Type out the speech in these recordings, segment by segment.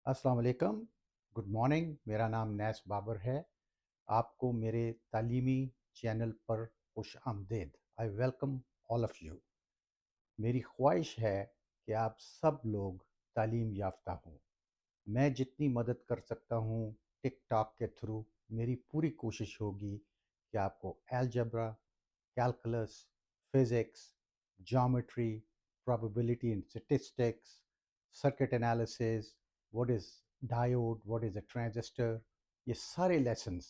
अस्सलाम वालेकुम, good morning. मेरा नाम नैस बाबर है। आपको मेरे तालीमी चैनल पर खुश आमदेद। I welcome all of you. मेरी ख्वाहिश है कि आप सब लोग तालीम याफ्ता हों। मैं जितनी मदद कर सकता हूँ टिकटॉक के थ्रू, मेरी पूरी कोशिश होगी कि आपको algebra, calculus, physics, geometry, probability and statistics, circuit analysis, what is diode, what is a transistor, ये सारे लेसन्स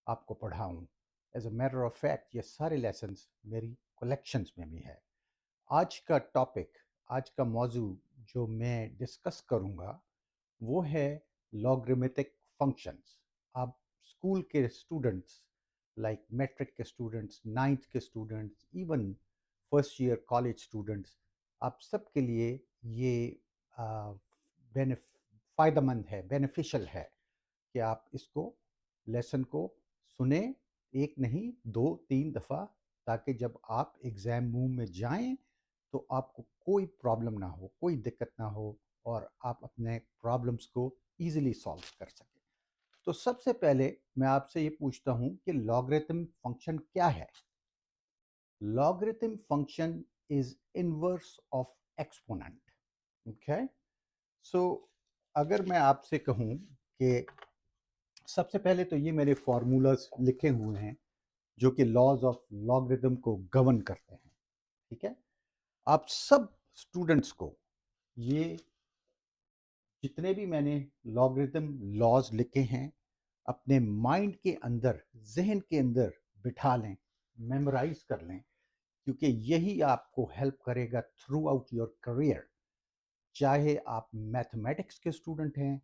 आपको पढ़ाऊँ। As a matter of fact ये सारे लेसन्स मेरी कलेक्शंस में भी है। आज का टॉपिक, आज का मौजू जो मैं डिस्कस करूँगा वो है लॉगरिथमिक फंक्शंस। आप स्कूल के स्टूडेंट्स, लाइक मैट्रिक के स्टूडेंट्स, नाइन्थ के students, even first year college students, आप सबके लिए ये फ़ायदेमंद है, बेनिफिशियल है कि आप इसको लेसन को सुने, एक नहीं दो तीन दफ़ा, ताकि जब आप एग्ज़ाम रूम में जाएं तो आपको कोई प्रॉब्लम ना हो, कोई दिक्कत ना हो और आप अपने प्रॉब्लम्स को ईज़िली सॉल्व कर सकें। तो सबसे पहले मैं आपसे ये पूछता हूँ कि लॉगरिथम फंक्शन क्या है? Logarithm function is inverse of exponent. Okay? So अगर मैं आपसे कहूँ कि सबसे पहले तो ये मेरे फार्मूलाज लिखे हुए हैं जो कि लॉज ऑफ लॉगरिथम को गवर्न करते हैं। ठीक है? आप सब स्टूडेंट्स को ये जितने भी मैंने लॉगरिथम लॉज लिखे हैं अपने माइंड के अंदर, जहन के अंदर बिठा लें, मेमोराइज कर लें, क्योंकि यही आपको हेल्प करेगा थ्रू आउट योर करियर। चाहे आप मैथमेटिक्स के स्टूडेंट हैं,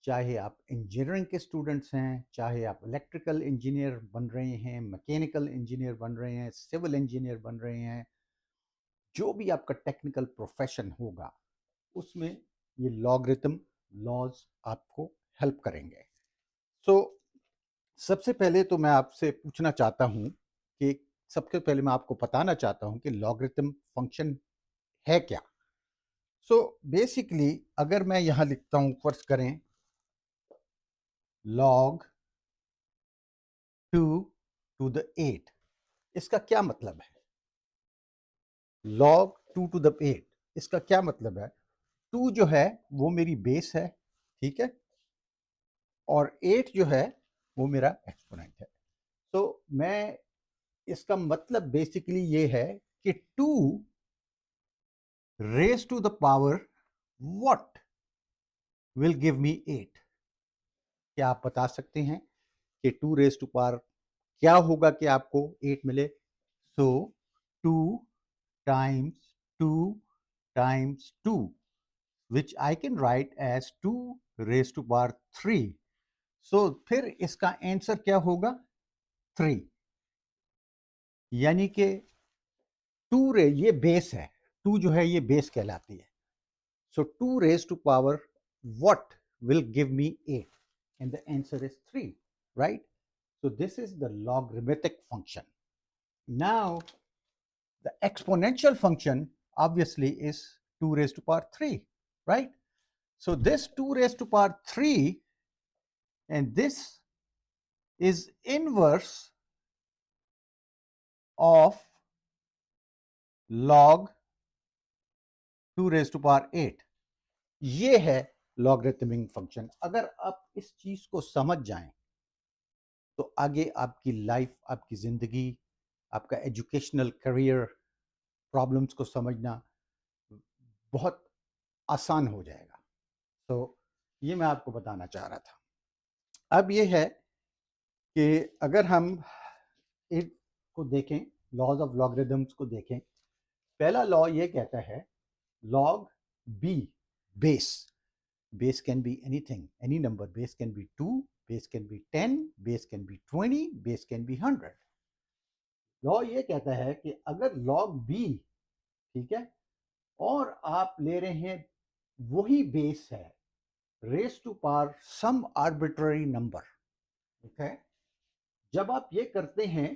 चाहे आप इंजीनियरिंग के स्टूडेंट्स हैं, चाहे आप इलेक्ट्रिकल इंजीनियर बन रहे हैं, मैकेनिकल इंजीनियर बन रहे हैं, सिविल इंजीनियर बन रहे हैं, जो भी आपका टेक्निकल प्रोफेशन होगा उसमें ये लॉगरिथम लॉज आपको हेल्प करेंगे। सो सबसे पहले तो मैं आपसे पूछना चाहता हूं कि सबसे पहले मैं आपको बताना चाहता हूं कि लॉगरिथम फंक्शन है क्या। सो बेसिकली अगर मैं यहां लिखता हूं, फर्ज करें लॉग 2 टू द 8, इसका क्या मतलब है? लॉग 2 टू द 8 इसका क्या मतलब है? 2 जो है वो मेरी बेस है, ठीक है, और 8 जो है वो मेरा एक्सपोनेंट है। तो मैं, इसका मतलब बेसिकली ये है कि 2 raise to the power what will give me 8। क्या आप बता सकते हैं कि 2 रेज टू पावर क्या होगा कि आपको 8 मिले? So 2 times 2 times 2, which I can write as 2 raise to power 3। So फिर इसका आंसर क्या होगा? 3। यानी कि 2 रे, ये बेस है, 2 जो है ये बेस कहलाती है। So 2 raised to power what will give me 8? And the answer is 3, right? So this is the logarithmic function. Now, the exponential function obviously is 2 raised to power 3, right? So this 2 raised to power 3 and this is inverse of log 2 raised to power 8. ये है logarithmic function. अगर आप इस चीज को समझ जाएं तो आगे आपकी लाइफ, आपकी ज़िंदगी, आपका एजुकेशनल करियर, प्रॉब्लम्स को समझना बहुत आसान हो जाएगा। तो ये मैं आपको बताना चाह रहा था। अब ये है कि अगर हम इसको देखें, लॉज ऑफ लॉगरिथम्स को देखें, पहला लॉ ये कहता है log B, base, base can be anything, any number, base can be 2, base can be 10, base can be 20, base can be 100। Law ये कहता है कि अगर लॉग बी, ठीक है, और आप ले रहे हैं वही बेस है raise to power some arbitrary number, ठीक है, जब आप ये करते हैं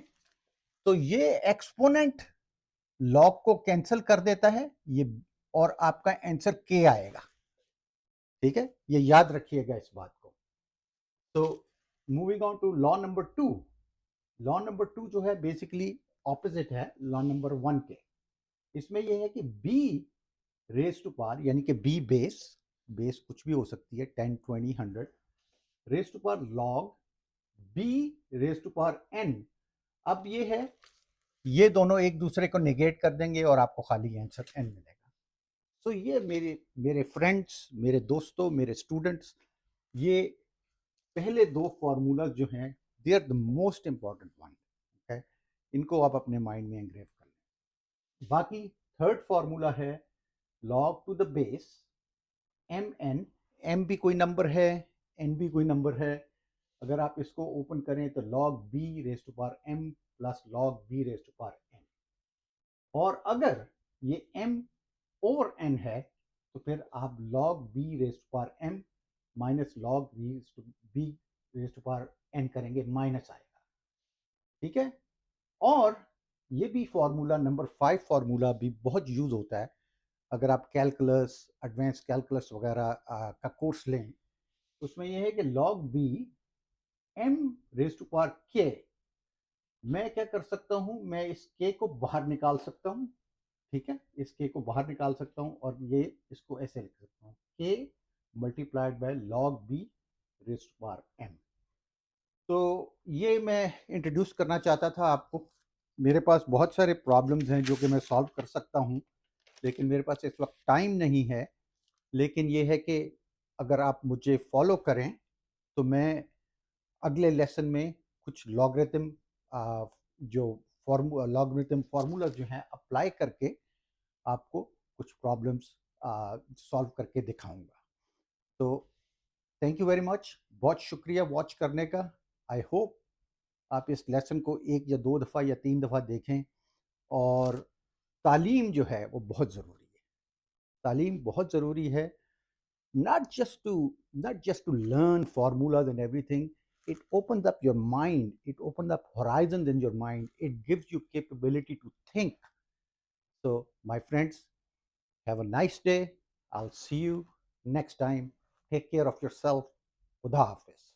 तो ये एक्सपोनेंट लॉग को कैंसिल कर देता है ये, और आपका आंसर के आएगा, ठीक है, ये याद रखिएगा इस बात को। तो moving on to law number 2। Law number 2 जो है बेसिकली ऑपोजिट है लॉ नंबर 1 के। इसमें यह है कि b रेज टू पावर, यानी कि b बेस, बेस कुछ भी हो सकती है, 10 20 100, raise to power log b raise to power n। अब ये है, ये दोनों एक दूसरे को नेगेट कर देंगे और आपको खाली आंसर n मिलेगा। सो ये मेरे मेरे फ्रेंड्स, मेरे दोस्तों, मेरे स्टूडेंट्स, ये पहले दो फार्मूला जो हैं, they are the most important one. Okay, इनको आप अपने माइंड में एंग्रेव कर लें। बाकी थर्ड फार्मूला है log to the base M N. M भी कोई नंबर है, एन भी कोई नंबर है। अगर आप इसको ओपन करें तो log B raise to power M plus log B raise to power N. और अगर ये m ओवर n है तो फिर आप log b raise to power m minus log b raise to power n करेंगे, माइनस आएगा। ठीक है, और ये भी फॉर्मूला नंबर 5 फार्मूला भी बहुत यूज होता है। अगर आप कैलकुलस, एडवांस कैलकुलस वगैरह का कोर्स लें तो उसमें यह है कि log b m raise to power k, मैं क्या कर सकता हूं, मैं इस k को बाहर निकाल सकता हूं। ठीक है, इस के को बाहर निकाल सकता हूं और ये इसको ऐसे लिख सकता हूं, K multiplied by log B raise to power M. तो ये मैं इंट्रोड्यूस करना चाहता था आपको। मेरे पास बहुत सारे प्रॉब्लम्स हैं जो कि मैं सॉल्व कर सकता हूं, लेकिन मेरे पास इस वक्त टाइम नहीं है। लेकिन ये है कि अगर आप मुझे फॉलो करें तो मैं अगले लेसन में कुछ लॉगरिथम, जो लॉगरिथम फार्मूला जो हैं अप्लाई करके आपको कुछ प्रॉब्लम्स सॉल्व करके दिखाऊंगा। तो थैंक यू वेरी मच, बहुत शुक्रिया वॉच करने का। आई होप आप इस लेसन को एक या दो दफ़ा या तीन दफ़ा देखें। और तालीम जो है वो बहुत ज़रूरी है, तालीम बहुत ज़रूरी है। not just to not just to learn formulas and everything, it opens up your mind, it opens up horizons in your mind, it gives you capability to think. So my friends, have a nice day. I'll see you next time. Take care of yourself. Khuda Hafiz.